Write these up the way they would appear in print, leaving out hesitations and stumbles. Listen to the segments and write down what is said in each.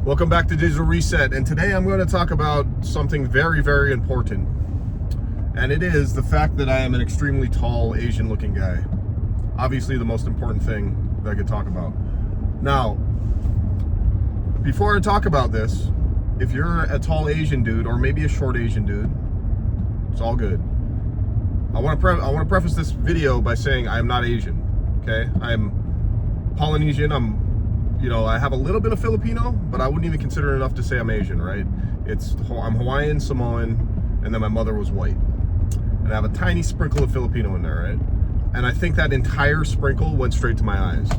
Welcome back to Digital Reset, and today I'm going to talk about something very, very important. And it is the fact that I am an extremely tall, Asian-looking guy. Obviously the most important thing that I could talk about. Now, before I talk about this, if you're a tall Asian dude, or maybe a short Asian dude, it's all good. I want to preface this video by saying I am not Asian, okay? I'm Polynesian, I have a little bit of Filipino, but I wouldn't even consider it enough to say I'm Asian, right? I'm Hawaiian, Samoan, and then my mother was white. And I have a tiny sprinkle of Filipino in there, right? And I think that entire sprinkle went straight to my eyes.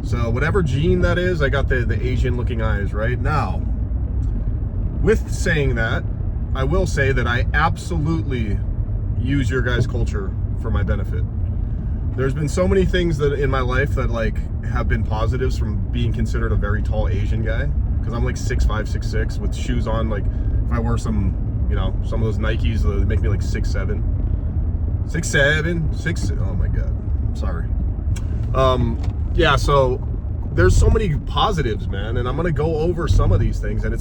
So whatever gene that is, I got the Asian looking eyes, right? Now, with saying that, I will say that I absolutely use your guys' culture for my benefit. There's been so many things that in my life that have been positives from being considered a very tall Asian guy, because I'm 6'5", 6'6", with shoes on. If I wear some of those Nikes that make me 6'7", 6'7", oh my god, I'm sorry. Yeah, so there's so many positives, man, and I'm gonna go over some of these things. And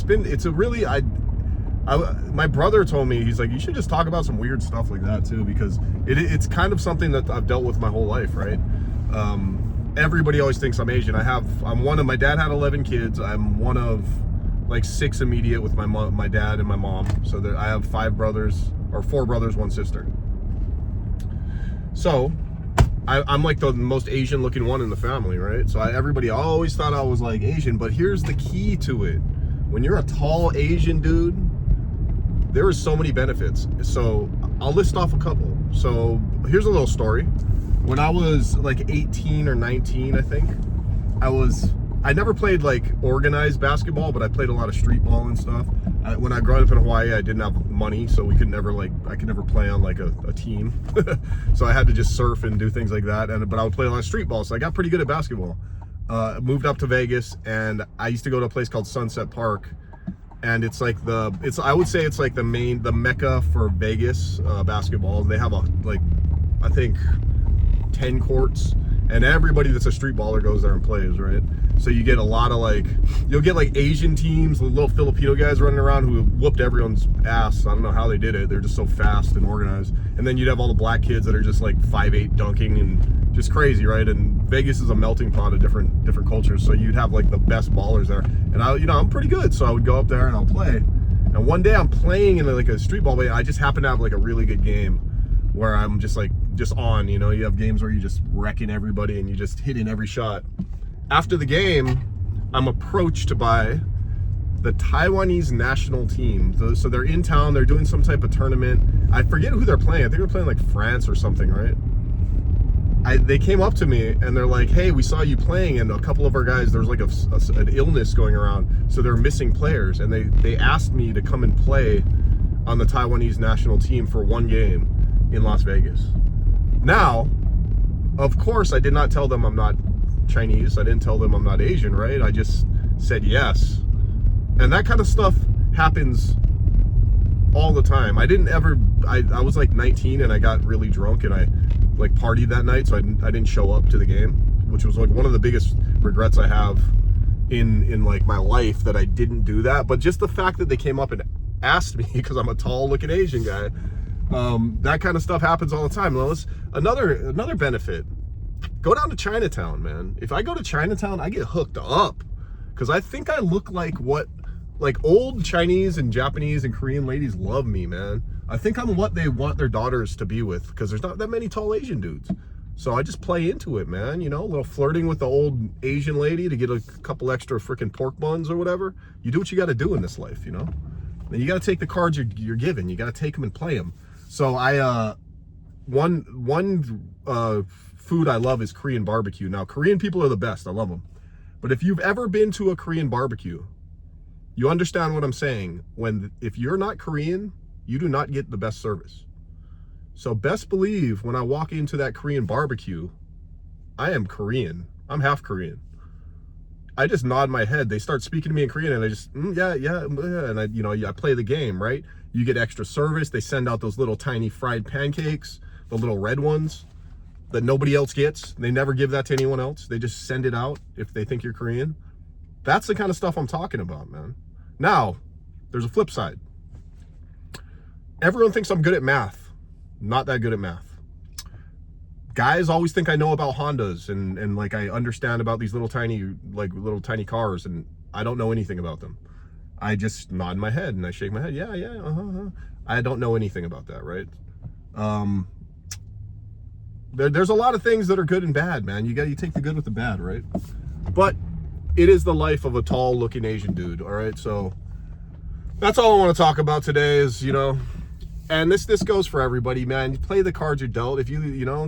my brother told me, he's like, you should just talk about some weird stuff like that too, because it's kind of something that I've dealt with my whole life, right? Everybody always thinks I'm Asian. My dad had 11 kids. I'm one of 6 immediate with my dad and my mom. So I have 4 brothers, 1 sister. So I'm the most Asian looking one in the family, right? So everybody always thought I was Asian, but here's the key to it. When you're a tall Asian dude, there are so many benefits. So I'll list off a couple. So here's a little story. When I was 18 or 19, I think, I never played organized basketball, but I played a lot of street ball and stuff. When I grew up in Hawaii, I didn't have money, so I could never play on a team. So I had to just surf and do things like that. But I would play a lot of street ball, so I got pretty good at basketball. Moved up to Vegas, and I used to go to a place called Sunset Park. And I would say it's the mecca for Vegas basketball. They have I think 10 courts, and everybody that's a street baller goes there and plays, right? So you get a lot of you'll get Asian teams, little Filipino guys running around who whooped everyone's ass. I don't know how they did it. They're just so fast and organized. And then you'd have all the black kids that are just 5'8" dunking and just crazy, right? And Vegas is a melting pot of different cultures. So you'd have the best ballers there. And I'm pretty good. So I would go up there and I'll play. And one day I'm playing in a street ball, but I just happen to have a really good game where I'm just on, you have games where you're just wrecking everybody and you just hitting every shot. After the game, I'm approached by the Taiwanese national team. So they're in town, they're doing some type of tournament. I forget who they're playing. I think they're playing France or something, right? They came up to me and they're like, hey, we saw you playing, and a couple of our guys, there's an illness going around, so they're missing players, and they asked me to come and play on the Taiwanese national team for 1 game in Las Vegas. Now, of course, I did not tell them I'm not Chinese. I didn't tell them I'm not Asian, right? I just said yes. And that kind of stuff happens all the time. I was 19 and I got really drunk and I partied that night, so I didn't show up to the game, which was one of the biggest regrets I have in my life, that I didn't do that. But just the fact that they came up and asked me because I'm a tall looking Asian guy, that kind of stuff happens all the time. Well, another benefit. Go down to Chinatown, man. If I go to Chinatown, I get hooked up because I think I look what old Chinese and Japanese and Korean ladies love me, man. I think I'm what they want their daughters to be with, because there's not that many tall Asian dudes. So I just play into it, man. A little flirting with the old Asian lady to get a couple extra freaking pork buns or whatever. You do what you got to do in this life, And you got to take the cards you're given. You got to take them and play them. So one food I love is Korean barbecue. Now, Korean people are the best. I love them. But if you've ever been to a Korean barbecue, you understand what I'm saying. If you're not Korean, you do not get the best service. So best believe when I walk into that Korean barbecue, I am Korean. I'm half Korean. I just nod my head. They start speaking to me in Korean and I just, yeah. And I play the game, right? You get extra service. They send out those little tiny fried pancakes, the little red ones that nobody else gets. They never give that to anyone else. They just send it out if they think you're Korean. That's the kind of stuff I'm talking about, man. Now, there's a flip side. Everyone thinks I'm good at math. Not that good at math. Guys always think I know about Hondas and like I understand about these little tiny cars, and I don't know anything about them. I just nod my head and I shake my head. Yeah, I don't know anything about that, right? There's a lot of things that are good and bad, man. You take the good with the bad, right? But it is the life of a tall looking Asian dude, all right? So that's all I want to talk about today is, and this goes for everybody, man. You play the cards you're dealt. If you know,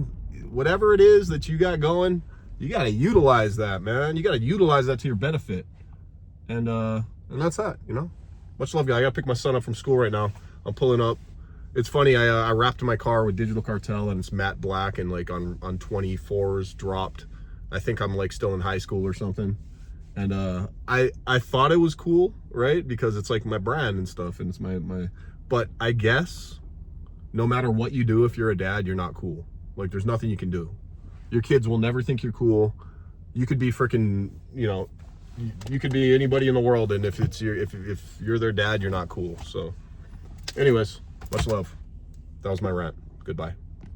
whatever it is that you got going, you got to utilize that, man. You got to utilize that to your benefit. And that's that, Much love, guys. I got to pick my son up from school right now. I'm pulling up. It's funny, I wrapped my car with Digital Cartel and it's matte black and like on 24s dropped. I think I'm like still in high school or something. And I thought it was cool, right? Because it's like my brand and stuff and it's my but I guess no matter what you do, if you're a dad, you're not cool. Like there's nothing you can do. Your kids will never think you're cool. You could be freaking, you could be anybody in the world, and if you're their dad, you're not cool. So anyways, much love. That was my rant. Goodbye.